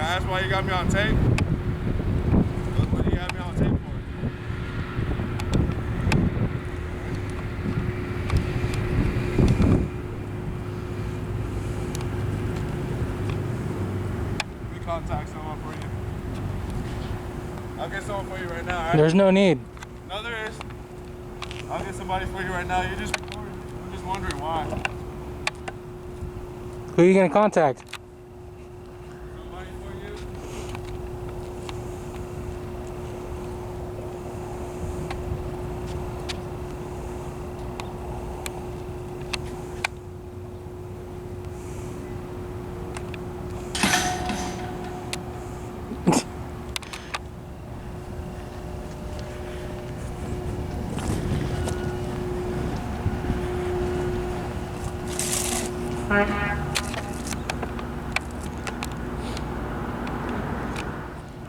I ask why you got me on tape? What do you have me on tape for? Let me contact someone for you. I'll get someone for you right now, alright? There's no need. No, there is. I'll get somebody for you right now. You're just recording. I'm just wondering why. Who are you gonna contact? Somebody for you.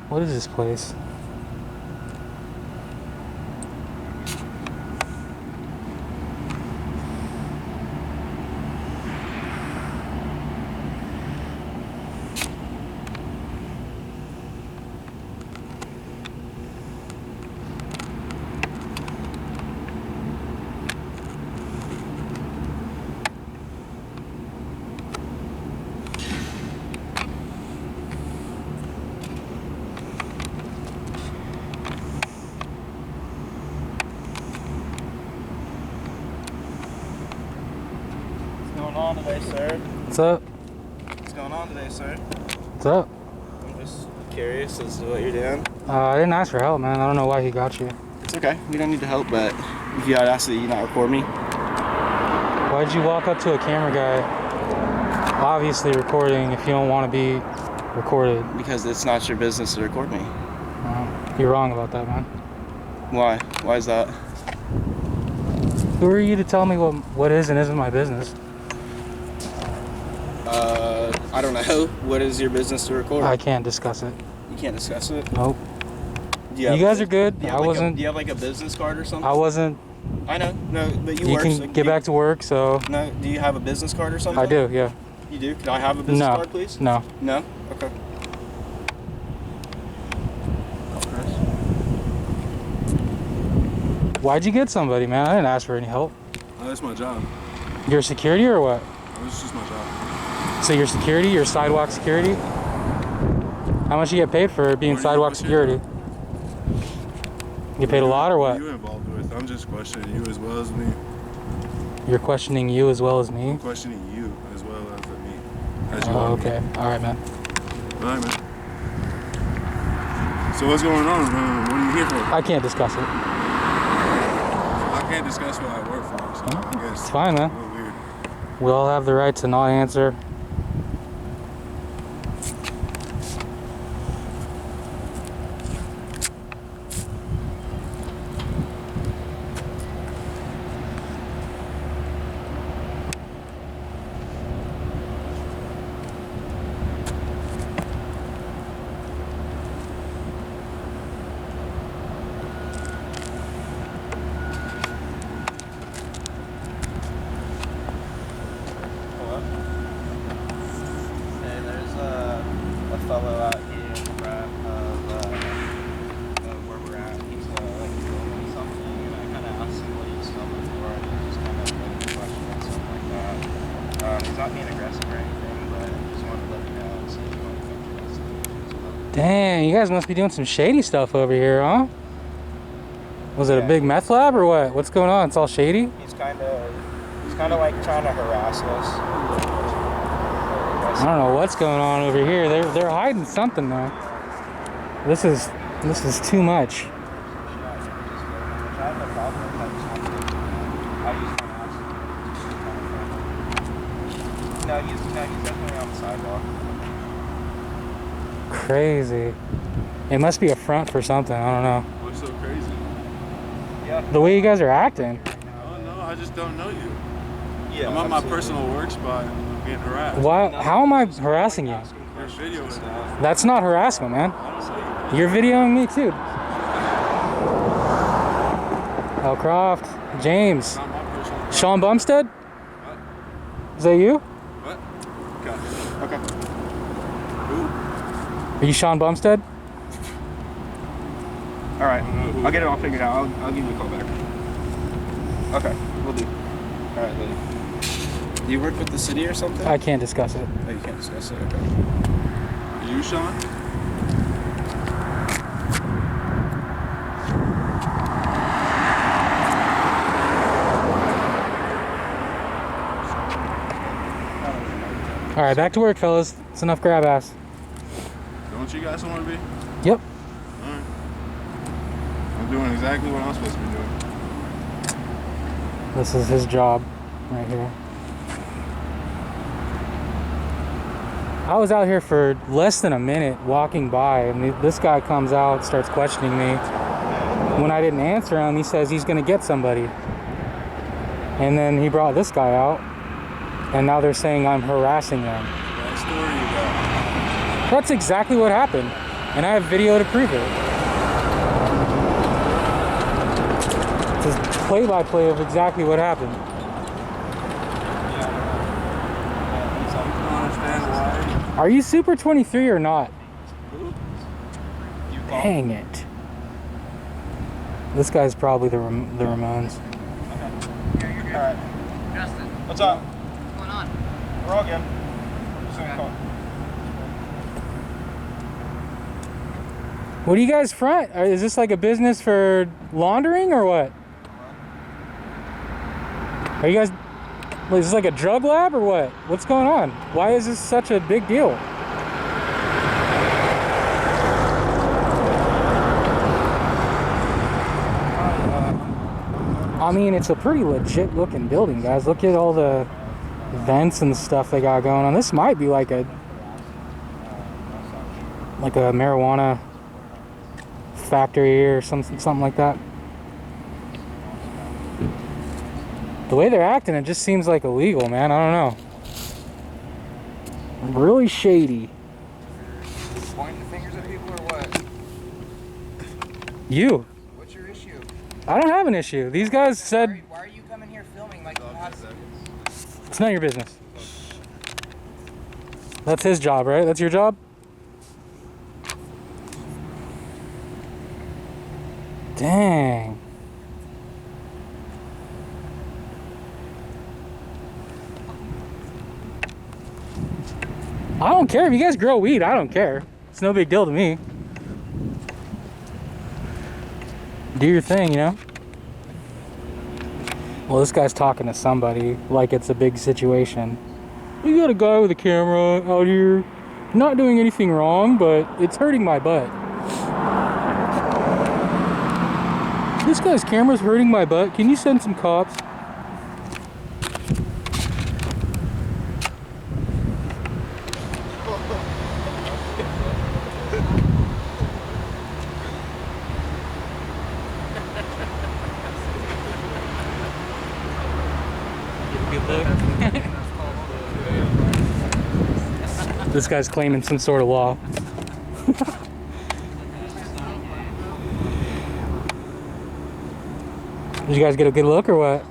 What is this place? What's going on today, sir? What's up? What's going on today, sir? What's up? I'm just curious as to what you're doing. I didn't ask for help, man. I don't know why he got you. It's okay. We don't need to help, but if you had asked that you not record me. Why'd you walk up to a camera guy, obviously recording, if you don't want to be recorded? Because it's not your business to record me. You're wrong about that, man. Why? Why is that? Who are you to tell me what is and isn't my business? I don't know. What is your business to record? I can't discuss it. You can't discuss it? Nope. Do You guys are good. Do you I have wasn't. do you have like a business card or something? I wasn't. I know. No, but you You work. can so get back to work, so. No. Do you have a business card or something? I do, yeah. You do? Can I have a business No. card, please? No. No? Okay. Why'd you get somebody, man? I didn't ask for any help. Oh, that's my job. You're security or what? This is just my job. So you're security? You're sidewalk security? How much you get paid for being sidewalk security? You paid a lot or what? What are you involved with? I'm just questioning you as well as me. You're questioning you as well as me? I'm questioning you as well as me. As you Oh, are me. okay. Alright, man. Alright, man. So what's going on? What are you here for? I can't discuss it. I can't discuss what I work for, so I guess It's fine, man. a little weird. We all have the right to not answer. Fellow out here in front of where we're at. He's like filming something, and I kind of asked him what he was filming for, and he just kind of like questioned and stuff like that. He's not being aggressive or anything, but I just wanted to let you know and see if you want to come to us. Dang, you guys must be doing some shady stuff over here, huh? Was it a big meth lab or what? What's going on? It's all shady? He's kind of like trying to harass us. I don't know what's going on over here. They're hiding something though. This is too much. No, he's definitely on the sidewalk. Crazy. It must be a front for something. I don't know. What's so crazy? Yeah. The way you guys are acting. I don't know. I just don't know you. Yeah. I'm at my personal work spot and I'm getting harassed. Why? How am I harassing you? Your video is now. That's not harassment, man. I don't know you. You're videoing me too. Al Croft, James, Not my personal. Sean Bumstead. What? Is that you? What? Okay. Okay. Who? Are you Sean Bumstead? All right, I'll get it all figured out. I'll give you a call back. Okay, we'll do. All right, buddy. Do you work with the city or something? I can't discuss it. Oh, you can't discuss it. Okay. You, Sean? All right, back to work, fellas. It's enough grab ass. Don't you guys want to be? Yep. Alright. I'm doing exactly what I'm supposed to be doing. This is his job right here. I was out here for less than a minute walking by, and this guy comes out, starts questioning me. When I didn't answer him, he says he's gonna get somebody. And then he brought this guy out, and now they're saying I'm harassing them. That story you got. That's exactly what happened, and I have video to prove it. It's a play-by-play of exactly what happened. Are you Super 23 or not? Dang it. This guy's probably the Ramones. All right. Justin, What's up? what's going on? We're all good. Just gonna call. What do you guys front? Is this like a business for laundering or what? Are you guys... Is this like a drug lab or what? What's going on? Why is this such a big deal? I mean, it's a pretty legit looking building, guys. Look at all the vents and stuff they got going on. This might be like a marijuana factory or something like that. The way they're acting, it just seems like illegal, man. I don't know. Really shady. Pointing fingers at people or what? You. What's your issue? I don't have an issue. These guys said... Why are you coming here filming like you have... It's not your business. That's his job, right? That's your job? Dang. I don't care if you guys grow weed. I don't care. It's no big deal to me. Do your thing, you know? Well, this guy's talking to somebody like it's a big situation. We got a guy with a camera out here, not doing anything wrong, but it's hurting my butt. This guy's camera's hurting my butt. Can you send some cops? This guy's claiming some sort of law. Did you guys get a good look or what?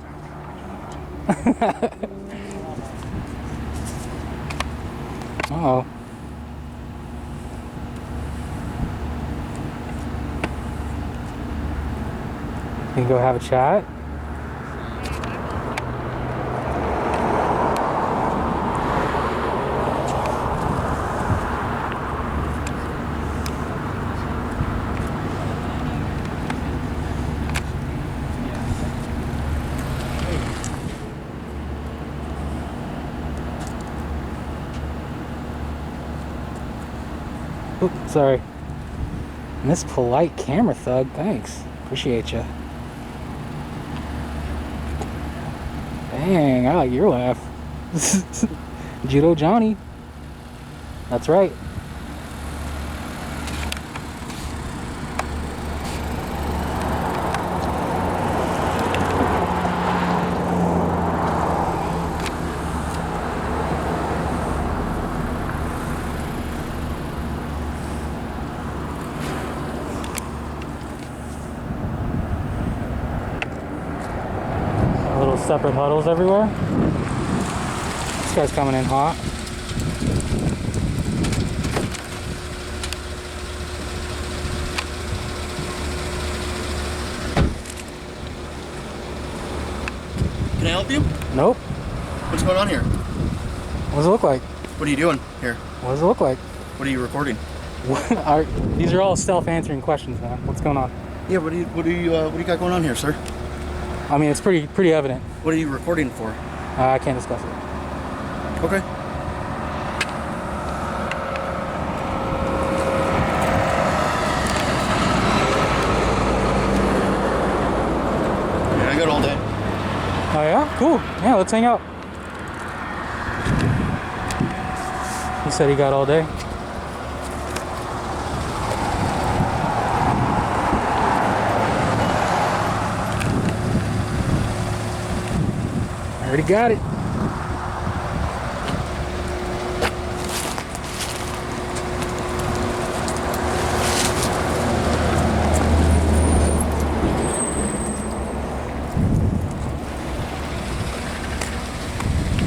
Uh-oh. You can go have a chat. Oop, sorry. Miss Polite Camera Thug, thanks. Appreciate you. Dang, I like your laugh. Judo Johnny. That's right. Separate huddles everywhere. This guy's coming in hot. help you? Nope. What's going on here? What does it look like? What are you doing here? What does it look like? What are you recording? These are all self-answering questions, man. What's going on? Yeah, what do you got going on here, sir? I mean, it's pretty evident. What are you recording for? I can't discuss it. Okay. Yeah, I got all day. Oh yeah? Cool. Yeah, let's hang out. He said he got all day. I already got it.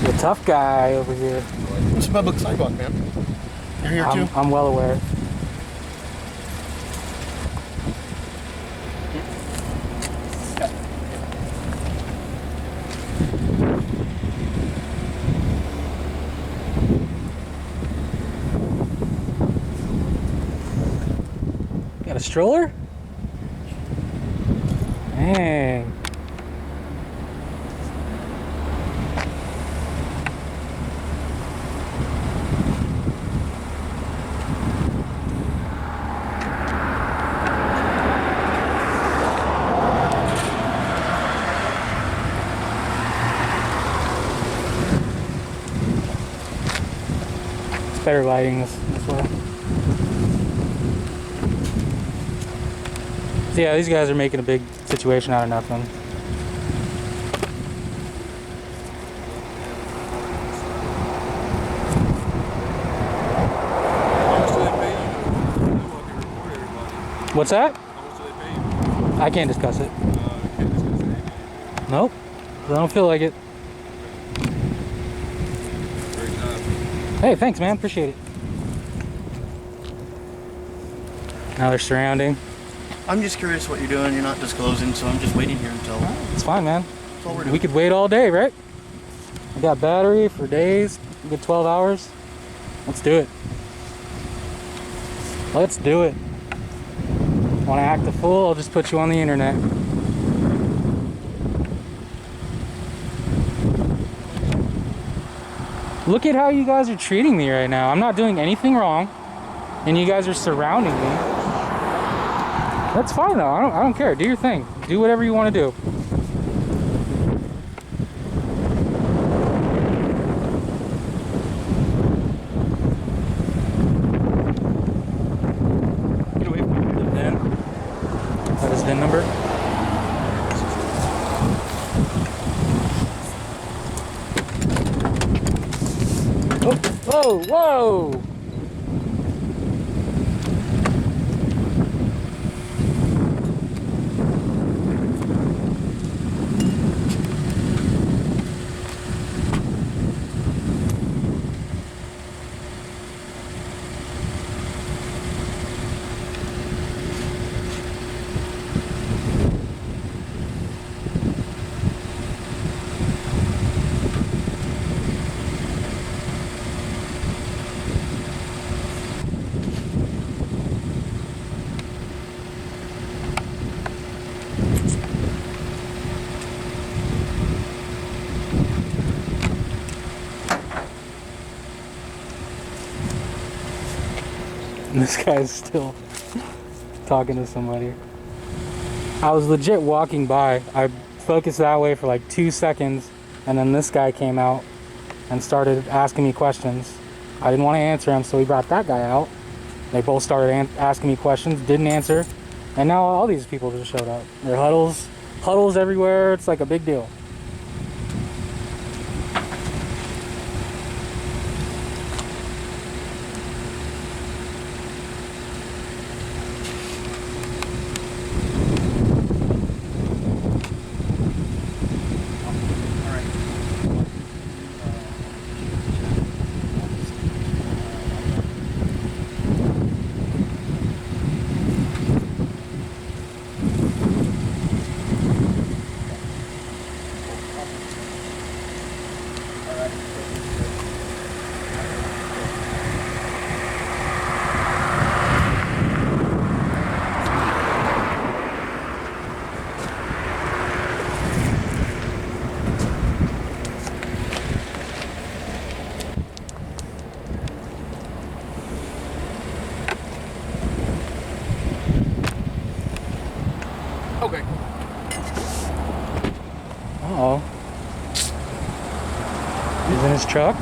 The tough guy over here. It's a public sidewalk, man. You're here too? I'm well aware. Got a stroller? Dang. It's better lighting this way. So yeah, these guys are making a big situation out of nothing. How much do they pay you to walk and record everybody? What's that? How much do they pay you? I can't discuss it. You can't discuss anything. Nope. I don't feel like it. Great job. Hey, thanks, man. Appreciate it. Now they're surrounding. I'm just curious what you're doing. You're not disclosing, so I'm just waiting here until. It's fine, man. That's all we're doing. We could wait all day, right? I got battery for days. We get 12 hours. Let's do it. Let's do it. Want to act a fool? I'll just put you on the internet. Look at how you guys are treating me right now. I'm not doing anything wrong, and you guys are surrounding me. That's fine though. I don't care. Do your thing. Do whatever you want to do. Get away from the VIN. Is that his VIN number? Oh, whoa, whoa! And this guy's still talking to somebody. I was legit walking by. I focused that way for like 2 seconds, and then this guy came out and started asking me questions. I didn't want to answer him, so he brought that guy out. They both started asking me questions, didn't answer, and now all these people just showed up. There are huddles everywhere. It's like a big deal. Okay. Uh-oh. He's in his truck.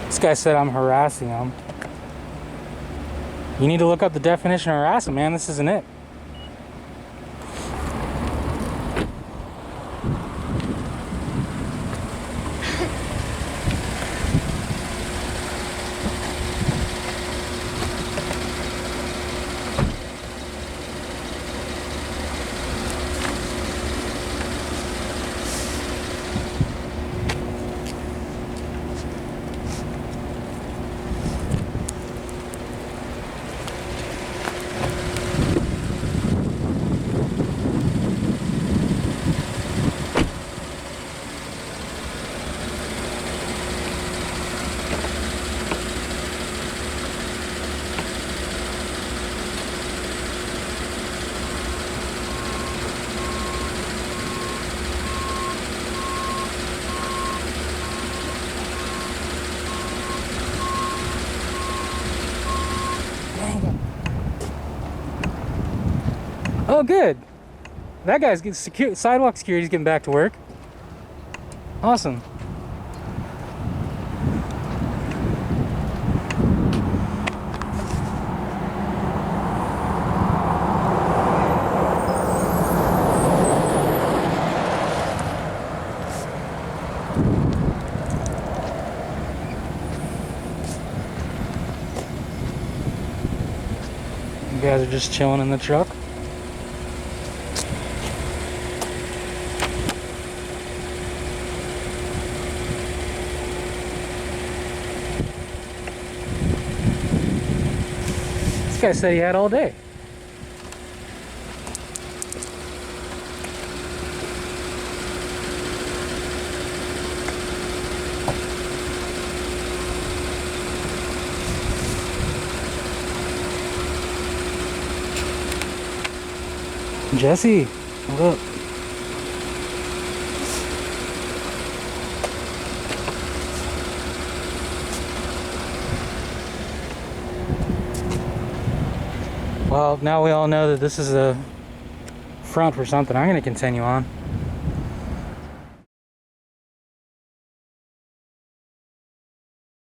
This guy said I'm harassing him. You need to look up the definition of harassment, man. This isn't it. Oh, good. That guy's getting sidewalk security's getting back to work. Awesome. You guys are just chilling in the truck. This guy said he had all day. Jesse, what up? Well, now we all know that this is a front for something. I'm going to continue on.